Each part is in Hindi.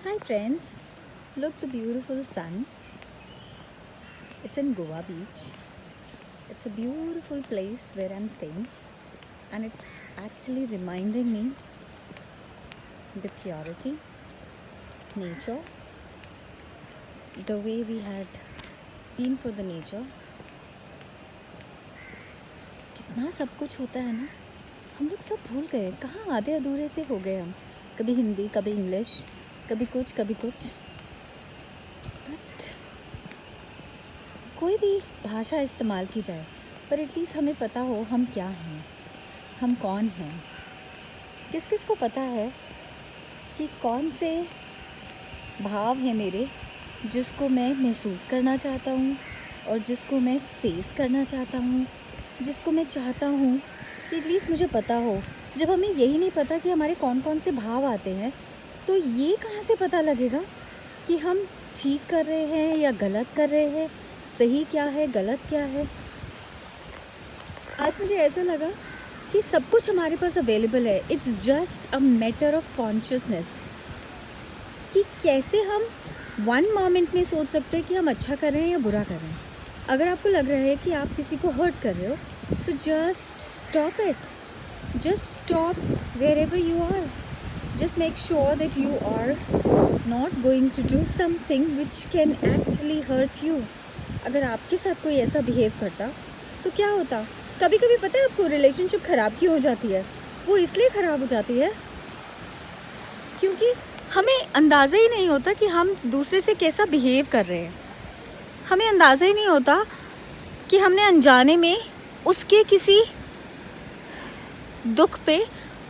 Hi friends, look the beautiful sun. It's in Goa beach. It's a beautiful place where I'm staying and it's actually reminding me the purity, nature, the way we had been for the nature. कितना सब कुछ होता है ना, हम लोग सब भूल गए, कहाँ आधे अधूरे से हो गए हम. कभी हिंदी, कभी इंग्लिश, कभी कुछ बट कोई भी भाषा इस्तेमाल की जाए पर एटलीस्ट हमें पता हो हम क्या हैं, हम कौन हैं. किस किस को पता है कि कौन से भाव हैं मेरे जिसको मैं महसूस करना चाहता हूँ और जिसको मैं फेस करना चाहता हूँ, जिसको मैं चाहता हूँ कि एटलीस्ट मुझे पता हो. जब हमें यही नहीं पता कि हमारे कौन कौन से भाव आते हैं तो ये कहाँ से पता लगेगा कि हम ठीक कर रहे हैं या गलत कर रहे हैं, सही क्या है गलत क्या है. आज मुझे ऐसा लगा कि सब कुछ हमारे पास अवेलेबल है. It's just a matter of consciousness कि कैसे हम वन मोमेंट में सोच सकते हैं कि हम अच्छा कर रहे हैं या बुरा कर रहे हैं. अगर आपको लग रहा है कि आप किसी को हर्ट कर रहे हो, so just stop it. Just stop wherever you are. Just make sure that you are not going to do something which can actually hurt you. अगर आपके साथ कोई ऐसा बिहेव करता तो क्या होता. कभी कभी पता है आपको रिलेशनशिप ख़राब क्यों हो जाती है? वो इसलिए ख़राब हो जाती है क्योंकि हमें अंदाज़ा ही नहीं होता कि हम दूसरे से कैसा बिहेव कर रहे हैं. हमें अंदाज़ा ही नहीं होता कि हमने अनजाने में उसके किसी दुख पे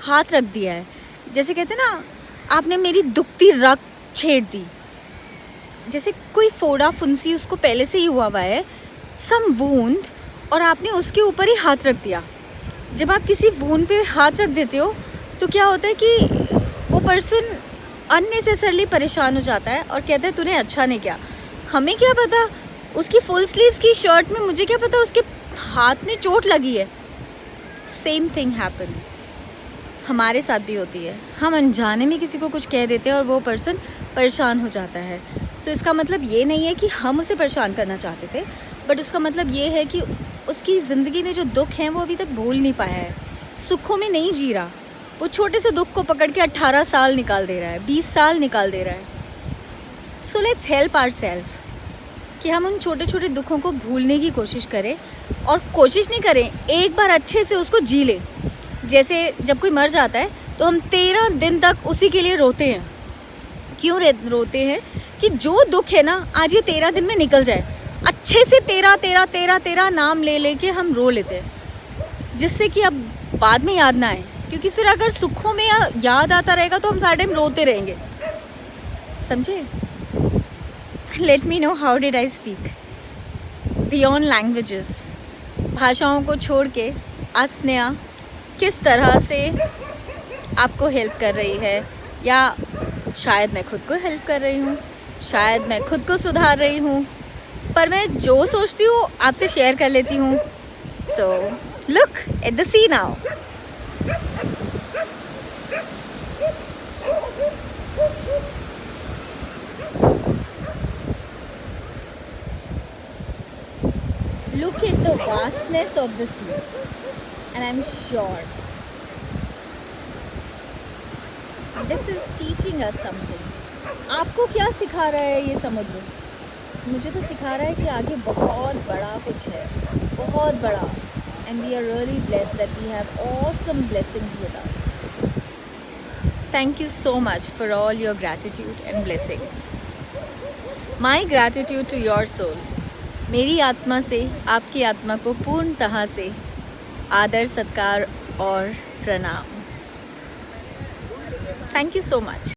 हाथ रख दिया है. जैसे कहते हैं ना, आपने मेरी दुखती रग छेड़ दी. जैसे कोई फोड़ा फुंसी उसको पहले से ही हुआ है, सम वूंड, और आपने उसके ऊपर ही हाथ रख दिया. जब आप किसी वूंड पे हाथ रख देते हो तो क्या होता है कि वो पर्सन अननेसेसरली परेशान हो जाता है और कहता है तूने अच्छा नहीं किया. हमें क्या पता उसकी फुल स्लीव्स की शर्ट में, मुझे क्या पता उसके हाथ में चोट लगी है. सेम थिंग हैपन्स, हमारे साथ भी होती है. हम अनजाने में किसी को कुछ कह देते हैं और वो पर्सन परेशान हो जाता है. सो इसका मतलब ये नहीं है कि हम उसे परेशान करना चाहते थे, बट उसका मतलब ये है कि उसकी ज़िंदगी में जो दुख हैं वो अभी तक भूल नहीं पाया है, सुखों में नहीं जी रहा. वो छोटे से दुख को पकड़ के 18 साल निकाल दे रहा है, 20 साल निकाल दे रहा है. सो लेट्स हेल्प आवरसेल्फ कि हम उन छोटे छोटे दुखों को भूलने की कोशिश करें, और कोशिश नहीं करें, एक बार अच्छे से उसको जी लें. जैसे जब कोई मर जाता है तो हम 13 दिन तक उसी के लिए रोते हैं. क्यों रोते हैं? कि जो दुख है ना, आज ये 13 दिन में निकल जाए. अच्छे से 13 नाम ले लेके हम रो लेते हैं, जिससे कि अब बाद में याद ना आए. क्योंकि फिर अगर सुखों में याद आता रहेगा तो हम सारे टाइम रोते रहेंगे. समझे? Let me know how did I speak beyond languages. भाषाओं को छोड़ के आज स्नेहा किस तरह से आपको हेल्प कर रही है, या शायद मैं खुद को हेल्प कर रही हूँ, शायद मैं खुद को सुधार रही हूँ, पर मैं जो सोचती हूँ आपसे शेयर कर लेती हूँ. So look at the C now. Look at the vastness of the sea, and I'm sure this is teaching us something. आपको क्या सिखा रहा है ये समुद्र? मुझे तो सिखा रहा है कि आगे बहुत बड़ा कुछ है, बहुत बड़ा. And we are really blessed that we have awesome blessings with us. Thank you so much for all your gratitude and blessings. My gratitude to your soul. मेरी आत्मा से आपकी आत्मा को पूर्णतः से आदर, सत्कार और प्रणाम. Thank you so much.